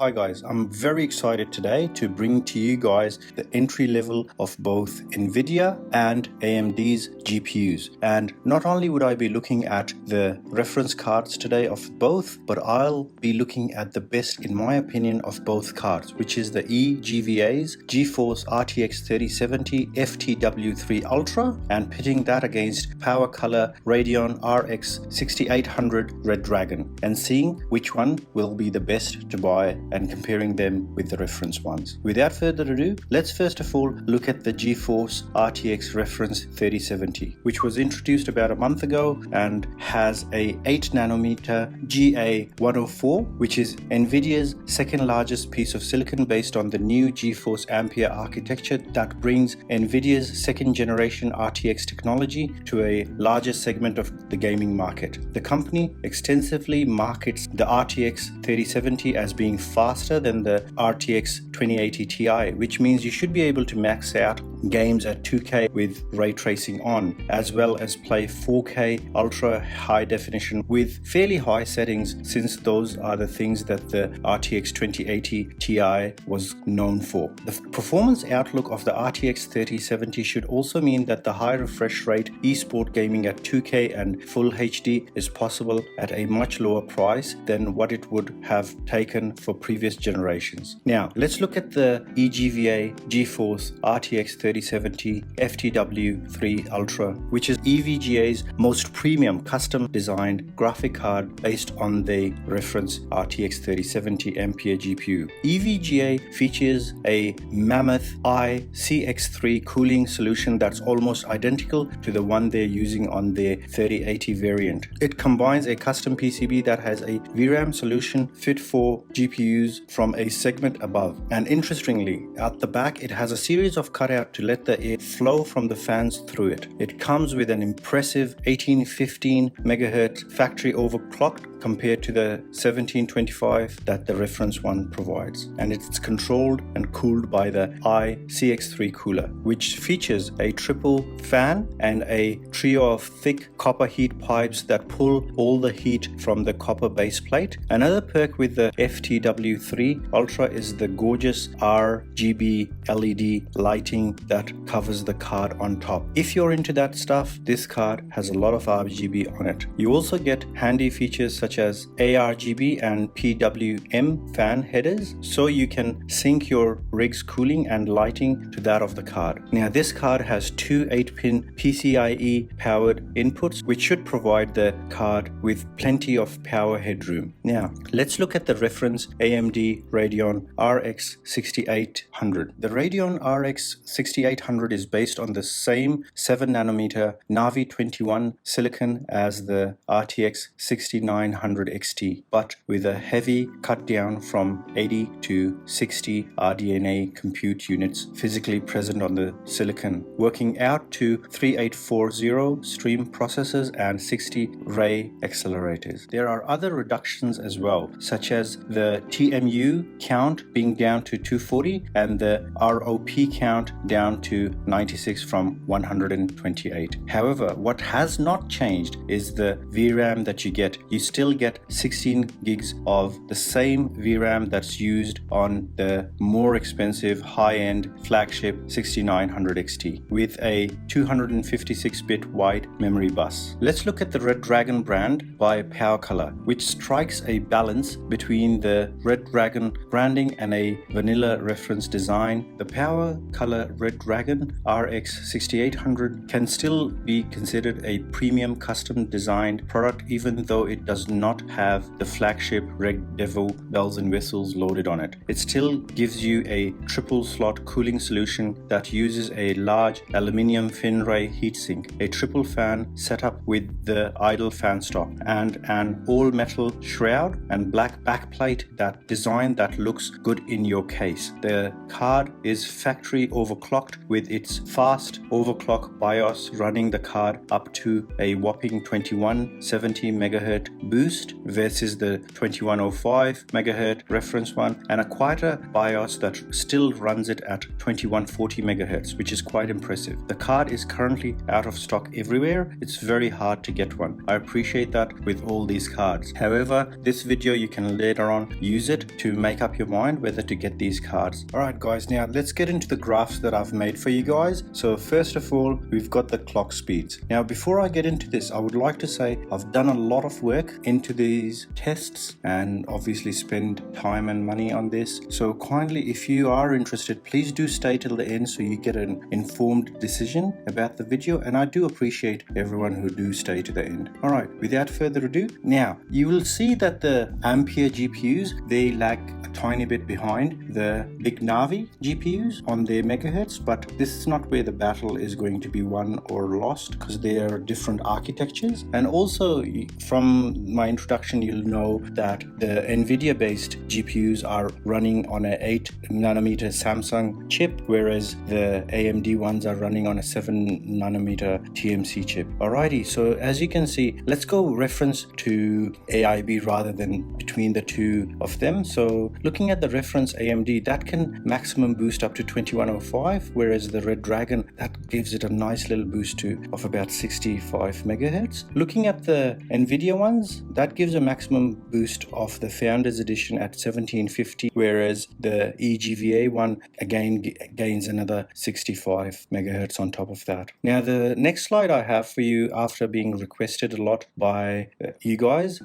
Hi guys, I'm very excited today to bring to you guys the entry level of both NVIDIA and AMD's GPUs. And not only would I be looking at the reference cards today of both, but I'll be looking at the best, in my opinion, of both cards, which is the EVGA's GeForce RTX 3070 FTW3 Ultra, and pitting that against PowerColor Radeon RX 6800 Red Dragon, and seeing which one will be the best to buy and comparing them with the reference ones. Without further ado, let's first of all look at the GeForce RTX reference 3070, which was introduced about a month ago and has a 8nm GA104, which is NVIDIA's second largest piece of silicon based on the new GeForce Ampere architecture that brings NVIDIA's second generation RTX technology to a larger segment of the gaming market. The company extensively markets the RTX 3070 as being faster than the RTX 2080 Ti, which means you should be able to max out games at 2K with ray tracing on, as well as play 4K ultra high definition with fairly high settings, since those are the things that the RTX 2080 Ti was known for. The performance outlook of the RTX 3070 should also mean that the high refresh rate esport gaming at 2K and full HD is possible at a much lower price than what it would have taken for previous generations. Now, let's look at the EVGA GeForce RTX 3070 FTW3 Ultra, which is EVGA's most premium custom designed graphic card based on the reference RTX 3070 Ampere GPU. EVGA features a Mammoth CX3 cooling solution that's almost identical to the one they're using on their 3080 variant. It combines a custom PCB that has a VRAM solution fit for GPUs from a segment above. And interestingly, at the back it has a series of cutout to let the air flow from the fans through it. It comes with an impressive 1815 MHz factory overclocked compared to the 1725 that the reference one provides, and it's controlled and cooled by the CX3 cooler, which features a triple fan and a trio of thick copper heat pipes that pull all the heat from the copper base plate. Another perk with the FTW3 Ultra is the gorgeous RGB LED lighting that covers the card on top. If you're into that stuff, this card has a lot of RGB on it. You also get handy features such as ARGB and PWM fan headers, so you can sync your rig's cooling and lighting to that of the card. Now, this card has two 8-pin PCIe powered inputs, which should provide the card with plenty of power headroom. Now, let's look at the reference AMD Radeon RX 6800. The Radeon RX 6800 is based on the same 7nm Navi 21 silicon as the RTX 6900 XT, but with a heavy cut down from 80 to 60 RDNA compute units physically present on the silicon, working out to 3840 stream processors and 60 ray accelerators. There are other reductions as well, such as the TMU count being down to 240 and the ROP count down to 96 from 128. However, what has not changed is the VRAM that you get. You still get 16 gigs of the same VRAM that's used on the more expensive high-end flagship 6900 XT with a 256-bit wide memory bus. Let's look at the Red Dragon brand by PowerColor, which strikes a balance between the Red Dragon branding and a vanilla reference design. The PowerColor Red Dragon RX 6800 can still be considered a premium custom designed product, even though it does not have the flagship Red Devil bells and whistles loaded on it. It still gives you a triple slot cooling solution that uses a large aluminium Finray heatsink, a triple fan setup with the idle fan stop, and an all metal shroud and black backplate that looks good in your case. The card is factory overclocked with its fast overclock BIOS running the card up to a whopping 2170 MHz boost boost versus the 2105 megahertz reference one, and a quieter BIOS that still runs it at 2140 megahertz, which is quite impressive. The card is currently out of stock everywhere. It's very hard to get one. I appreciate that with all these cards. However, this video you can later on use it to make up your mind whether to get these cards. Alright guys, now let's get into the graphs that I've made for you guys. So first of all, we've got the clock speeds. Now before I get into this, I would like to say I've done a lot of work into these tests and obviously spend time and money on this. So kindly, if you are interested, please do stay till the end so you get an informed decision about the video, and I do appreciate everyone who do stay to the end. Alright, without further ado, now you will see that the Ampere GPUs, they lag a tiny bit behind the big Navi GPUs on their megahertz, but this is not where the battle is going to be won or lost, because they are different architectures. And also from my introduction, you'll know that the NVIDIA based GPUs are running on a 8nm Samsung chip, whereas the AMD ones are running on a 7nm TMC chip. Alrighty, so as you can see, let's go reference to AIB rather than between the two of them. So looking at the reference AMD, that can maximum boost up to 2105, whereas the Red Dragon, that gives it a nice little boost of about 65 megahertz. Looking at the NVIDIA ones, that gives a maximum boost of the Founders Edition at 1750, whereas the EVGA one again gains another 65 megahertz on top of that. Now the next slide I have for you, after being requested a lot by you guys,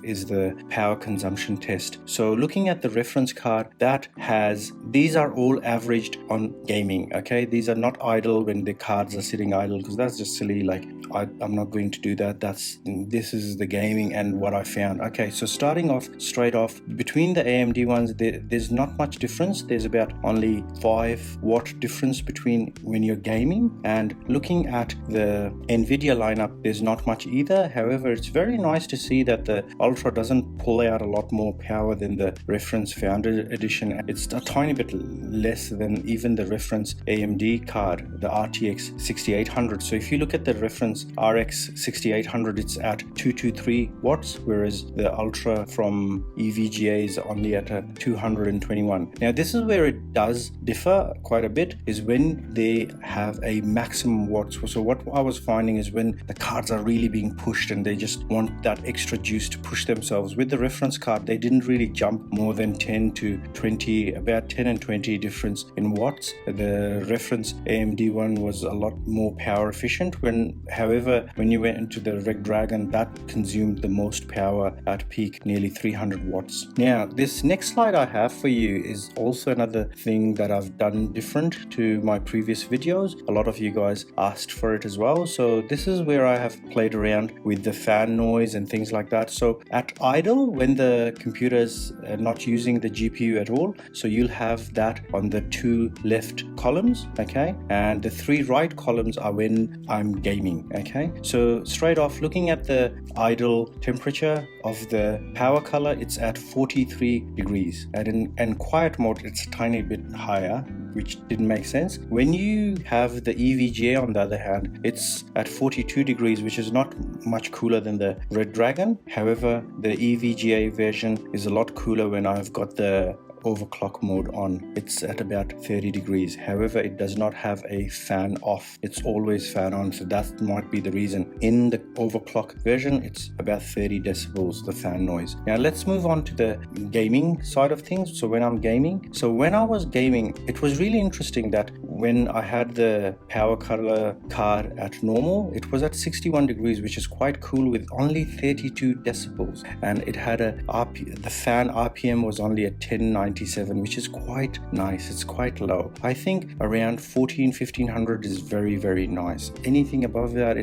is the power consumption test. So looking at the reference card, these are all averaged on gaming. Okay, these are not idle when the cards are sitting idle, because that's just silly. Like I'm not going to do that. This is the gaming and what I found. Okay, so starting off straight off, between the AMD ones, there's not much difference. There's about only 5 watt difference between when you're gaming. And looking at the NVIDIA lineup, there's not much either. However, it's very nice to see that the Ultra doesn't pull out a lot more power than the reference Founder Edition. It's a tiny bit less than even the reference AMD card, the RTX 6800. So if you look at the reference RX 6800, it's at 223 watts, whereas the Ultra from EVGA is only at 221. Now this is where it does differ quite a bit, is when they have a maximum watts. So what I was finding is when the cards are really being pushed and they just want that extra juice to push themselves. With the reference card, they didn't really jump more than 10 to 20, about 10 and 20 difference in watts. The reference AMD one was a lot more power efficient. However, when you went into the Red Dragon, that consumed the most power at peak, nearly 300 watts. Now, this next slide I have for you is also another thing that I've done different to my previous videos. A lot of you guys asked for it as well. So this is where I have played around with the fan noise and things like that. So at idle, when the computer's not using the GPU at all, so you'll have that on the 2 left columns, okay, and the 3 right columns are when I'm gaming. Okay, so straight off, looking at the idle temperature of the PowerColor, it's at 43 degrees, and in quiet mode it's a tiny bit higher, which didn't make sense. When you have the EVGA on the other hand, it's at 42 degrees, which is not much cooler than the Red Dragon. However, the EVGA version is a lot cooler when I've got the overclock mode on. It's at about 30 degrees. However, it does not have a fan off. It's always fan on, so that might be the reason. In the overclock version, it's about 30 decibels, the fan noise. Now let's move on to the gaming side of things. So when I'm gaming, when I was gaming, it was really interesting that when I had the PowerColor card at normal, it was at 61 degrees, which is quite cool, with only 32 decibels, and it had the fan RPM was only at 1097, which is quite nice. It's quite low. I think around 1500 is very, very nice. Anything above that,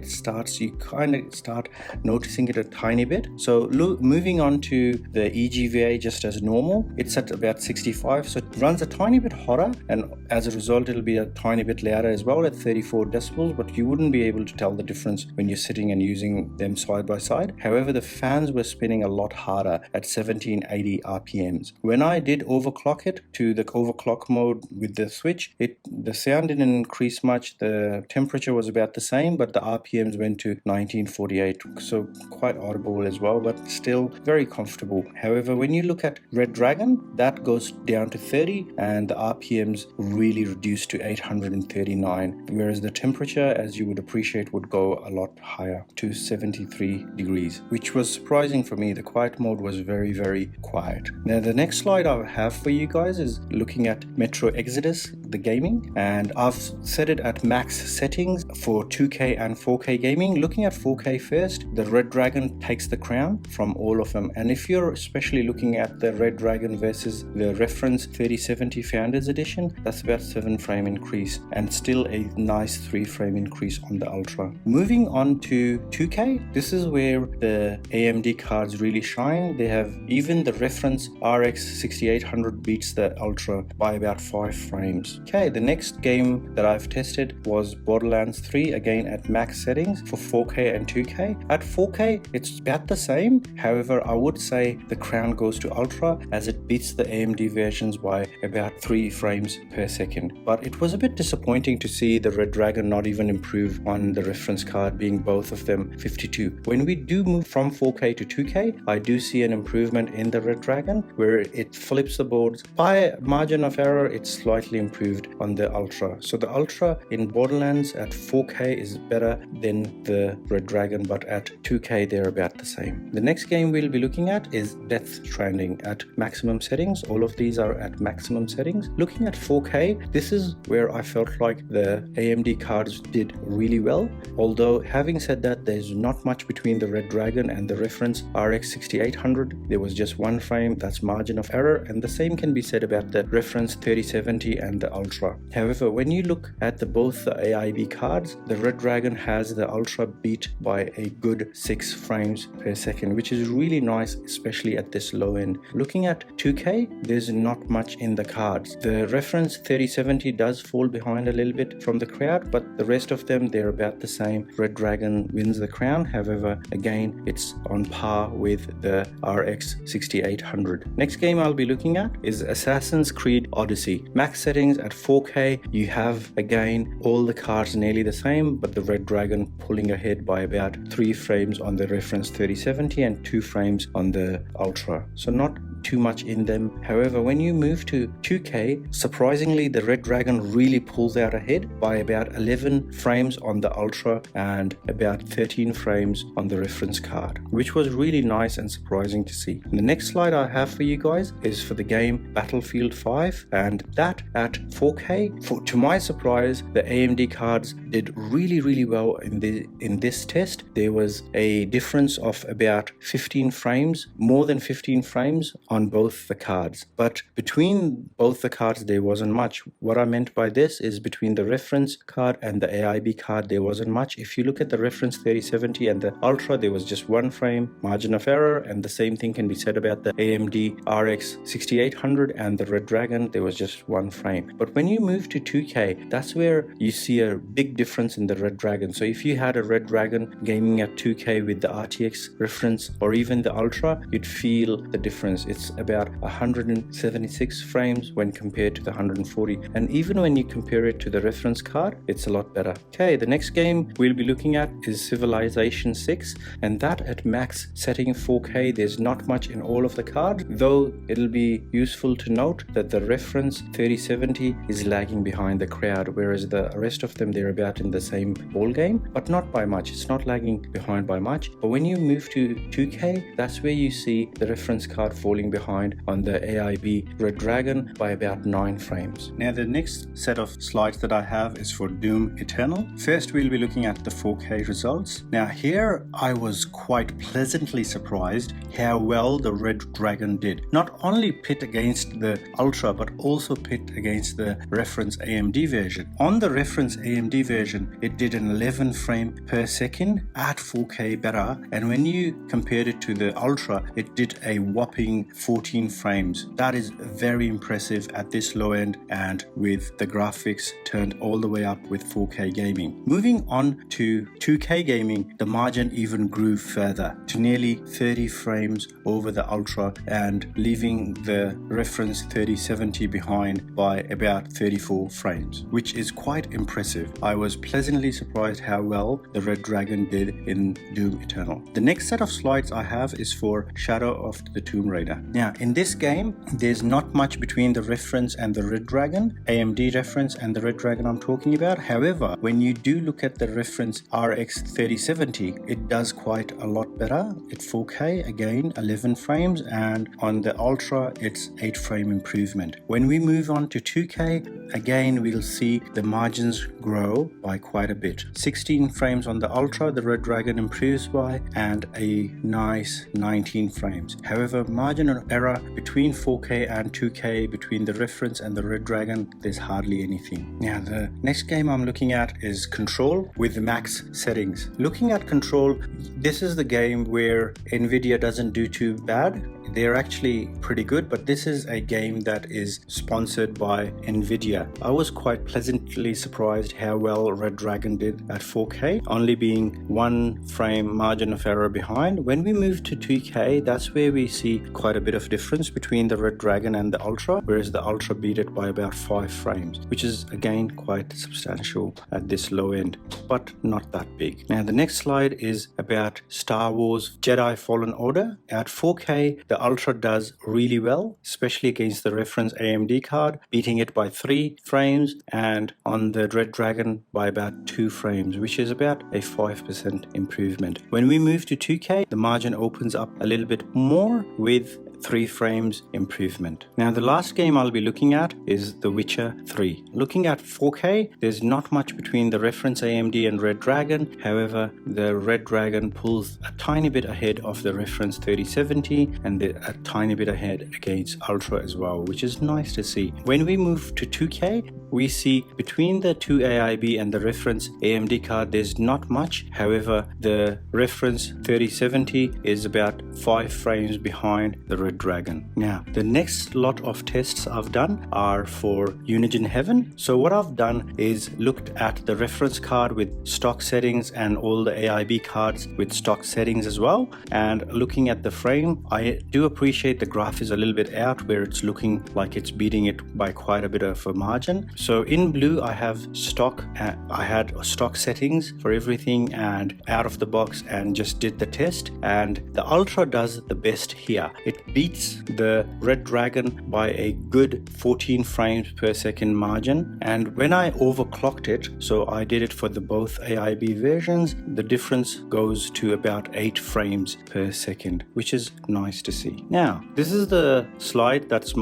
you kind of start noticing it a tiny bit. So moving on to the EGVA just as normal, it's at about 65, so it runs a tiny bit hotter, and as a result it'll be a tiny bit louder as well at 34 decibels, but you wouldn't be able to tell the difference when you're sitting and using them side by side. However, the fans were spinning a lot harder at 1780 RPMs. When I did overclock it to the overclock mode with the switch, the sound didn't increase much. The temperature was about the same, but the RPMs went to 1948, so quite audible as well, but still very comfortable. However, when you look at Red Dragon, that goes down to 30 and the RPMs really reduced to 839, whereas the temperature, as you would appreciate, would go a lot higher to 73 degrees, which was surprising for me. The quiet mode was very, very quiet. Now, the next slide I have for you guys is looking at Metro Exodus, the gaming, and I've set it at max settings for 2K and 4K gaming. Looking at 4K first, the Red Dragon takes the crown from all of them, and if you're especially looking at the Red Dragon versus the reference 3070 Founders Edition, that's about 7 frame increase and still a nice 3 frame increase on the Ultra. Moving on to 2K, this is where the AMD cards really shine. They have even the reference RX 6800 beats the Ultra by about 5 frames. Okay, the next game that I've tested was Borderlands 3, again at max settings for 4K and 2K. At 4K, it's about the same. However, I would say the crown goes to Ultra as it beats the AMD versions by about 3 frames per second. But it was a bit disappointing to see the Red Dragon not even improve on the reference card, being both of them 52. When we do move from 4K to 2K, I do see an improvement in the Red Dragon where it flips the boards. By a margin of error, it's slightly improved on the Ultra. So the Ultra in Borderlands at 4K is better than the Red Dragon, but at 2K they're about the same. The next game we'll be looking at is Death Stranding at maximum settings. All of these are at maximum settings. Looking at 4K, this is where I felt like the AMD cards did really well. Although having said that, there's not much between the Red Dragon and the reference RX 6800. There was just 1 frame, that's margin of error, and the same can be said about the reference 3070 and the Ultra. However, when you look at both the AIB cards, the Red Dragon has the Ultra beat by a good 6 frames per second, which is really nice, especially at this low end. Looking at 2K, there's not much in the cards. The reference 3070 does fall behind a little bit from the crowd, but the rest of them, they're about the same. Red Dragon wins the crown. However, again, it's on par with the RX 6800. Next game I'll be looking at is Assassin's Creed Odyssey. Max settings at 4K, you have again all the cards nearly the same, but the Red Dragon pulling ahead by about 3 frames on the reference 3070 and 2 frames on the Ultra. So not too much in them. However, when you move to 2K, surprisingly the Red Dragon really pulls out ahead by about 11 frames on the Ultra and about 13 frames on the reference card, which was really nice and surprising to see. And the next slide I have for you guys is for the game Battlefield 5, and that at 4K, to my surprise, the AMD cards did really well in this test. There was a difference of about 15 frames, more than 15 frames on both the cards, but between both the cards there wasn't much. What I meant by this is between the reference card and the AIB card there wasn't much. If you look at the reference 3070 and the Ultra, there was just 1 frame margin of error, and the same thing can be said about the AMD RX 6800 and the Red Dragon, there was just 1 frame. But when you move to 2K, that's where you see a big difference in the Red Dragon. So if you had a Red Dragon gaming at 2K with the RTX reference or even the Ultra, you'd feel the difference. It's about 176 frames when compared to the 140, and even when you compare it to the reference card, it's a lot better. Okay, the next game we'll be looking at is Civilization 6, and that at max setting 4K, there's not much in all of the cards, though it'll be useful to note that the reference 3070 is lagging behind the crowd, whereas the rest of them, they're about in the same ball game, but not by much. It's not lagging behind by much. But when you move to 2K, that's where you see the reference card falling behind on the AIB Red Dragon by about 9 frames. Now the next set of slides that I have is for Doom Eternal. First we'll be looking at the 4K results. Now here I was quite pleasantly surprised how well the Red Dragon did. Not only pit against the Ultra, but also pit against the reference AMD version. On the reference AMD version, it did an 11 frame per second at 4K better, and when you compared it to the Ultra, it did a whopping 14 frames. That is very impressive at this low end and with the graphics turned all the way up with 4K gaming. Moving on to 2K gaming, the margin even grew further to nearly 30 frames over the Ultra and leaving the reference 3070 behind by about 34 frames, which is quite impressive. I was pleasantly surprised how well the Red Dragon did in Doom Eternal. The next set of slides I have is for Shadow of the Tomb Raider. Now, in this game, there's not much between the reference and the Red Dragon, AMD reference and the Red Dragon I'm talking about. However, when you do look at the reference RX 3070, it does quite a lot better. It's 4K, again 11 frames, and on the Ultra it's 8 frame improvement. When we move on to 2K, again we'll see the margins grow by quite a bit. 16 frames on the Ultra, the Red Dragon improves by, and a nice 19 frames. However, margin of error between 4K and 2K, between the reference and the Red Dragon, there's hardly anything. Now, the next game I'm looking at is Control with max settings. Looking at Control, this is the game where Nvidia doesn't do too bad. They're actually pretty good, but this is a game that is sponsored by Nvidia. I was quite pleasantly surprised how well Red Dragon did at 4K, only being 1 frame margin of error behind. When we move to 2K, that's where we see quite a bit of difference between the Red Dragon and the Ultra, whereas the Ultra beat it by about 5 frames, which is again quite substantial at this low end, but not that big. Now, the next slide is about Star Wars Jedi Fallen Order. At 4K, the Ultra does really well, especially against the reference AMD card, beating it by 3 frames, and on the Red Dragon by about 2 frames, which is about a 5% improvement. When we move to 2K, the margin opens up a little bit more with 3 frames improvement. Now, the last game I'll be looking at is The Witcher 3. Looking at 4K, there's not much between the reference AMD and Red Dragon. However, the Red Dragon pulls a tiny bit ahead of the reference 3070 and a tiny bit ahead against Ultra as well, which is nice to see. When we move to 2K, we see between the 2 AIB and the reference AMD card, there's not much. However, the reference 3070 is about 5 frames behind the Red Dragon. Now, the next lot of tests I've done are for Unigine Heaven. So what I've done is looked at the reference card with stock settings and all the AIB cards with stock settings as well. And looking at the frame, I do appreciate the graph is a little bit out where it's looking like it's beating it by quite a bit of a margin. So in blue, I have stock. I had stock settings for everything and out of the box and just did the test. And the Ultra does the best here. It beats the Red Dragon by a good 14 frames per second margin. And when I overclocked it, so I did it for the both AIB versions, the difference goes to about 8 frames per second, which is nice to see. Now, this is the slide that's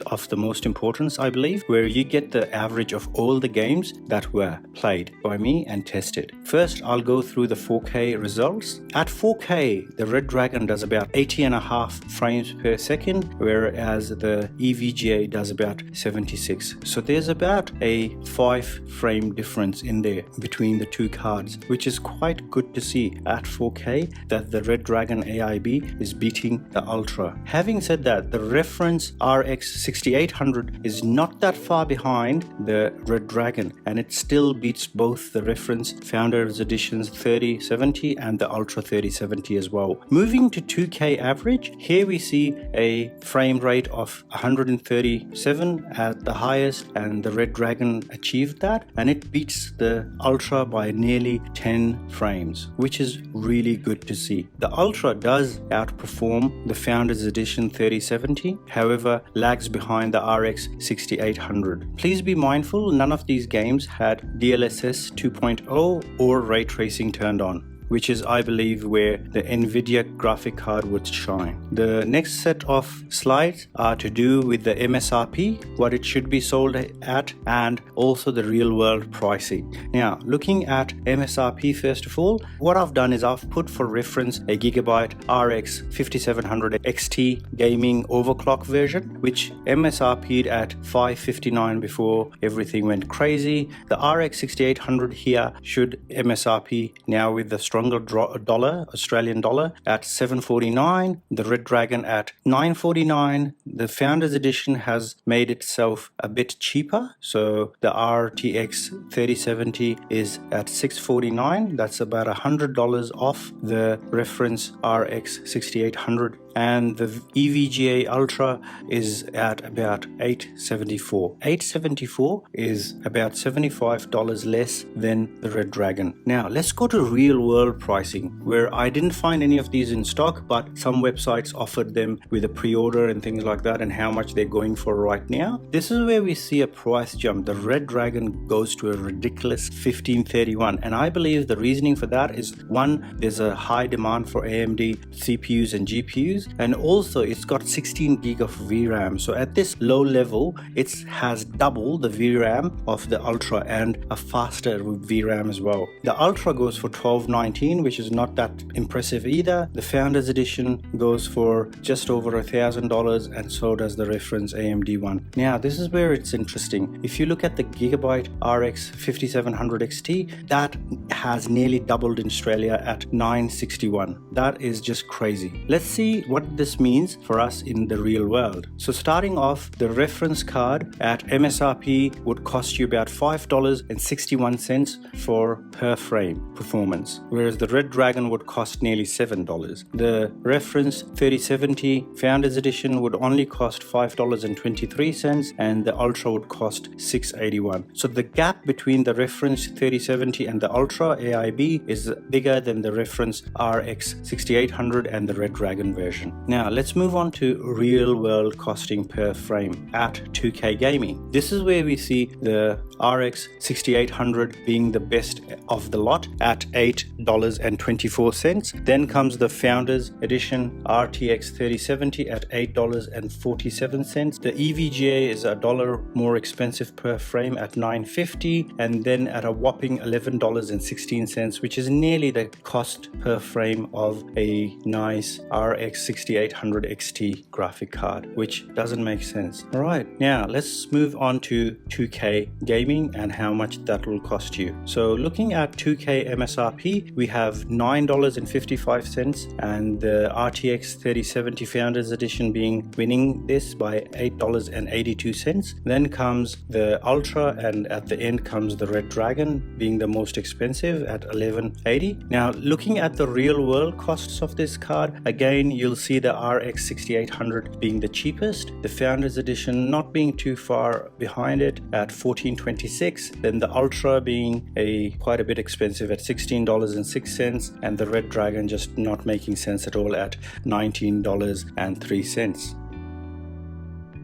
of the most importance, I believe, where you get the average of all the games that were played by me and tested. First, I'll go through the 4K results. At 4K, the Red Dragon does about 80.5 frames per second, whereas the EVGA does about 76. So there's about a 5 frame difference in there between the 2 cards, which is quite good to see at 4K that the Red Dragon AIB is beating the Ultra. Having said that, the reference RX 6800 is not that far behind the Red Dragon, and it still beats both the reference Founders Editions 3070 and the Ultra 3070 as well. Moving to 2K average, here we see a frame rate of 137 at the highest, and the Red Dragon achieved that, and it beats the Ultra by nearly 10 frames, which is really good to see. The Ultra does outperform the Founders Edition 3070, however lags behind the RX 6800. Please be mindful, none of these games had DLSS 2.0 or ray tracing turned on, which is, I believe, where the Nvidia graphic card would shine. The next set of slides are to do with the MSRP, what it should be sold at, and also the real world pricing. Now, looking at MSRP first of all, what I've done is I've put for reference a Gigabyte RX 5700 XT gaming overclock version, which MSRP'd at $559 before everything went crazy. The RX 6800 here should MSRP now with the strong stronger dollar, Australian dollar, at $7.49, the Red Dragon at $9.49. The Founders Edition has made itself a bit cheaper, so the RTX 3070 is at $6.49. That's about $100 off the reference RX 6800, and the EVGA Ultra is at about $874. $874 is about $75 less than the Red Dragon. Now let's go to real world pricing, where I didn't find any of these in stock, but some websites offered them with a pre-order and things like that, and how much they're going for right now. This is where we see a price jump. The Red Dragon goes to a ridiculous $1531, and I believe the reasoning for that is, one, there's a high demand for AMD CPUs and GPUs, and also it's got 16 gig of VRAM. So at this low level, it has double the VRAM of the Ultra and a faster VRAM as well. The Ultra goes for $1219, which is not that impressive either. The Founders Edition goes for just over $1,000, and so does the reference AMD one. Now this is where it's interesting. If you look at the Gigabyte RX 5700 XT, that has nearly doubled in Australia at $961. That is just crazy. Let's see what this means for us in the real world. So starting off, the reference card at MSRP would cost you about $5.61 for per frame performance, whereas the Red Dragon would cost nearly $7. The reference 3070 Founders Edition would only cost $5.23, and the Ultra would cost $681. So the gap between the reference 3070 and the Ultra AIB is bigger than the reference RX 6800 and the Red Dragon version. Now let's move on to real world costing per frame at 2K gaming. This is where we see the RX 6800 being the best of the lot at $8.24. Then comes the Founders Edition RTX 3070 at $8.47. The EVGA is $1 more expensive per frame at $9.50, and then at a whopping $11.16, which is nearly the cost per frame of a nice RX 6800 XT graphic card, which doesn't make sense. All right, now let's move on to 2K gaming and how much that will cost you. So looking at 2K MSRP, we have $9.55, and the RTX 3070 Founders Edition winning this by $8.82. Then comes the Ultra, and at the end comes the Red Dragon being the most expensive at $1180. Now looking at the real world costs of this card, again you'll see the RX 6800 being the cheapest, the Founders Edition not being too far behind it at $1426, then the Ultra being quite a bit expensive at $16.06, and the Red Dragon just not making sense at all at $19.03.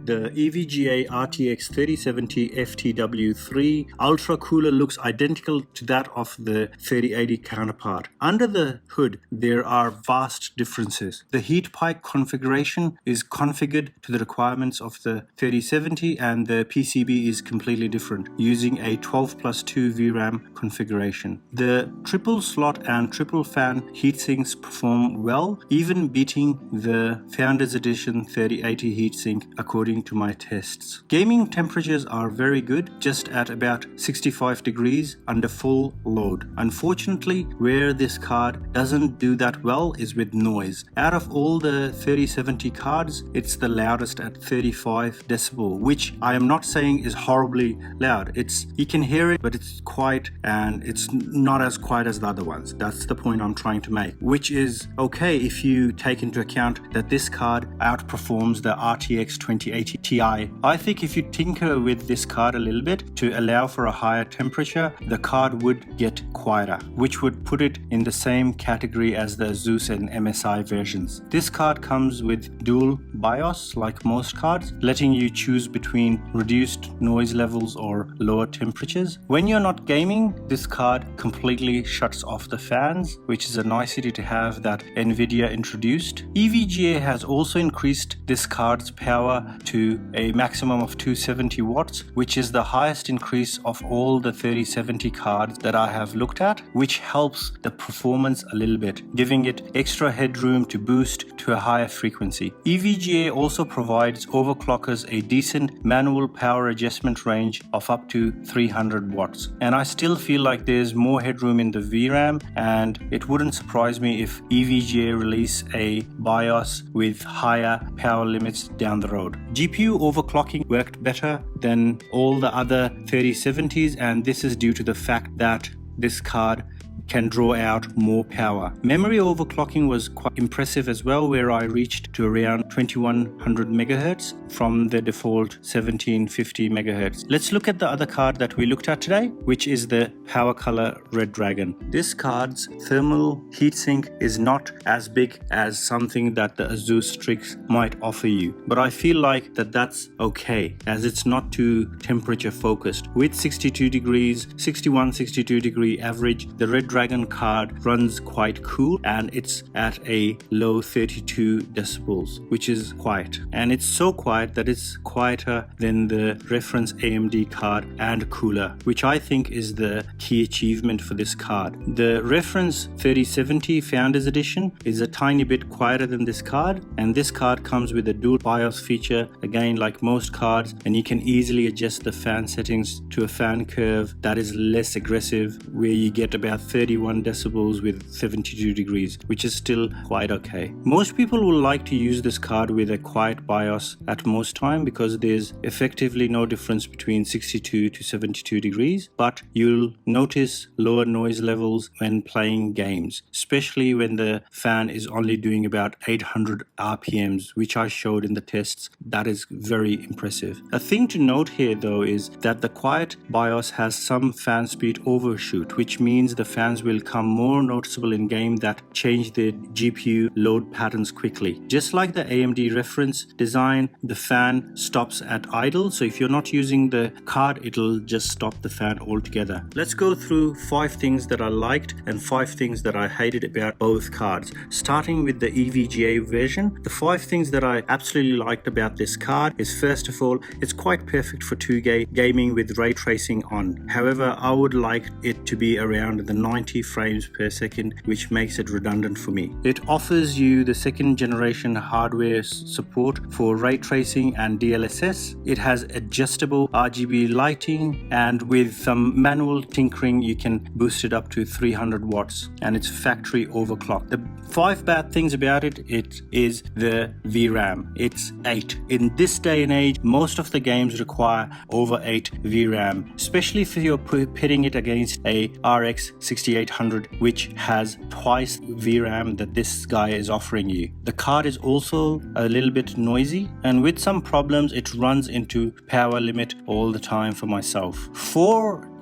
The EVGA RTX 3070 FTW3 Ultra cooler looks identical to that of the 3080 counterpart. Under the hood, there are vast differences. The heat pipe configuration is configured to the requirements of the 3070, and the PCB is completely different, using a 12+2 VRAM configuration. The triple slot and triple fan heatsinks perform well, even beating the Founders Edition 3080 heatsink according to my tests. Gaming temperatures are very good, just at about 65 degrees under full load. Unfortunately, where this card doesn't do that well is with noise. Out of all the 3070 cards, it's the loudest at 35 decibel, which I am not saying is horribly loud. You can hear it, but it's quiet, and it's not as quiet as the other ones. That's the point I'm trying to make, which is okay if you take into account that this card outperforms the RTX 2080 Ti. I think if you tinker with this card a little bit to allow for a higher temperature, the card would get quieter, which would put it in the same category as the Zeus and MSI versions. This card comes with dual BIOS like most cards, letting you choose between reduced noise levels or lower temperatures. When you're not gaming, this card completely shuts off the fans, which is a nicety to have that Nvidia introduced. EVGA has also increased this card's power to to a maximum of 270 watts, which is the highest increase of all the 3070 cards that I have looked at, which helps the performance a little bit, giving it extra headroom to boost to a higher frequency. EVGA also provides overclockers a decent manual power adjustment range of up to 300 watts. And I still feel like there's more headroom in the VRAM, and it wouldn't surprise me if EVGA release a BIOS with higher power limits down the road. GPU overclocking worked better than all the other 3070s, and this is due to the fact that this card can draw out more power. Memory overclocking was quite impressive as well, where I reached to around 2100 MHz from the default 1750 MHz. Let's look at the other card that we looked at today, which is the PowerColor Radeon. This card's thermal heatsink is not as big as something that the Asus Strix might offer you, but I feel like that's okay, as it's not too temperature focused. With 62 degrees, 62 degree average, the Radeon card runs quite cool, and it's at a low 32 decibels, which is quiet. And it's so quiet that it's quieter than the reference AMD card and cooler, which I think is the key achievement for this card. The reference 3070 Founders Edition is a tiny bit quieter than this card, and this card comes with a dual BIOS feature, again like most cards, and you can easily adjust the fan settings to a fan curve that is less aggressive, where you get about 31 decibels with 72 degrees, which is still quite okay. Most people will like to use this card with a quiet BIOS at most time, because there's effectively no difference between 62 to 72 degrees, but you'll notice lower noise levels when playing games, especially when the fan is only doing about 800 RPMs, which I showed in the tests. That is very impressive. A thing to note here though is that the quiet BIOS has some fan speed overshoot, which means the fans will come more noticeable in game that change their GPU load patterns quickly. Just like the AMD reference design, the fan stops at idle, so if you're not using the card, it'll just stop the fan altogether. Let's go through 5 things that I liked and 5 things that I hated about both cards. Starting with the EVGA version, the 5 things that I absolutely liked about this card is, first of all, it's quite perfect for 2K gaming with ray tracing on. However, I would like it to be around the 90 frames per second, which makes it redundant for me. It offers you the second generation hardware support for ray tracing and DLSS. It has adjustable RGB lighting, and with some manual tinkering you can boost it up to 300 watts, and it's factory overclocked. The 5 bad things about it is the VRAM. It's 8. In this day and age, most of the games require over 8 VRAM, especially if you're pitting it against a RX 6800, which has twice VRAM that this guy is offering you. The card is also a little bit noisy, and with some problems it runs into power limit all the time for myself.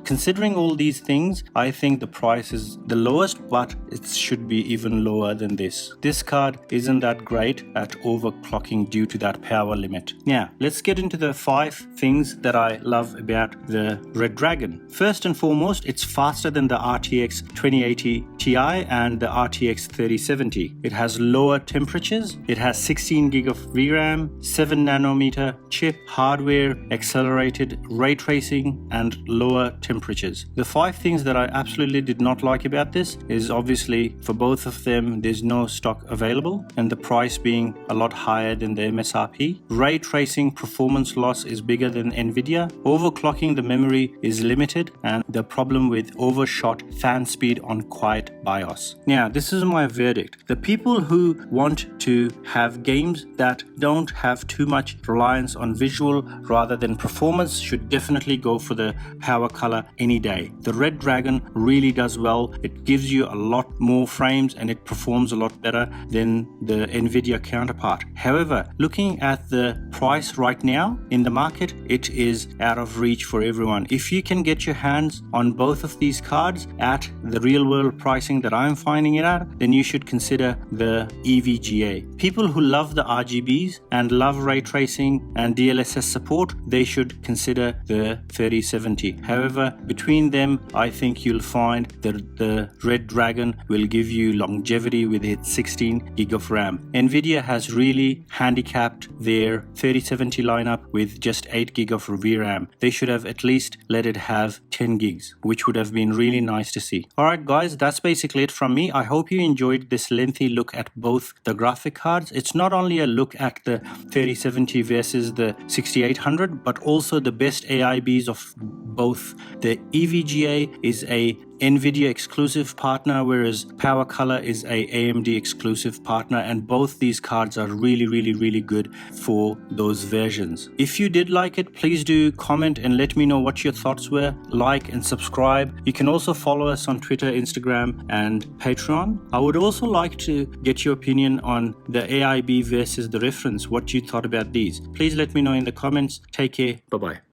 Considering all these things, I think the price is the lowest, but it should be even lower than this. This card isn't that great at overclocking due to that power limit. Now, let's get into the 5 things that I love about the Radeon. First and foremost, it's faster than the RTX 2080 Ti and the RTX 3070. It has lower temperatures. It has 16 gig of VRAM, 7 nanometer chip, hardware, accelerated ray tracing, and lower temperatures. The 5 things that I absolutely did not like about this is, obviously, for both of them there's no stock available, and the price being a lot higher than the MSRP. Ray tracing performance loss is bigger than Nvidia. Overclocking the memory is limited, and the problem with overshot fan speed on quiet BIOS. Now, this is my verdict. The people who want to have games that don't have too much reliance on visual rather than performance should definitely go for the PowerColor any day. The Radeon really does well. It gives you a lot more frames and it performs a lot better than the Nvidia counterpart. However, looking at the price right now in the market, it is out of reach for everyone. If you can get your hands on both of these cards at the real world pricing that I'm finding it at, then you should consider the EVGA. People who love the RGBs and love ray tracing and DLSS support, they should consider the 3070. However, Between them, I think you'll find that the Red Dragon will give you longevity with its 16 gig of RAM. Nvidia has really handicapped their 3070 lineup with just 8 gig of VRAM. They should have at least let it have 10 gigs, which would have been really nice to see. Alright guys, that's basically it from me. I hope you enjoyed this lengthy look at both the graphic cards. It's not only a look at the 3070 versus the 6800, but also the best AIBs of both. The EVGA is a Nvidia exclusive partner, whereas PowerColor is a AMD exclusive partner, and both these cards are really good for those versions. If you did like it, please do comment and let me know what your thoughts were. Like and subscribe. You can also follow us on Twitter, Instagram and Patreon. I would also like to get your opinion on the AIB versus the reference, what you thought about these. Please let me know in the comments. Take care. Bye bye.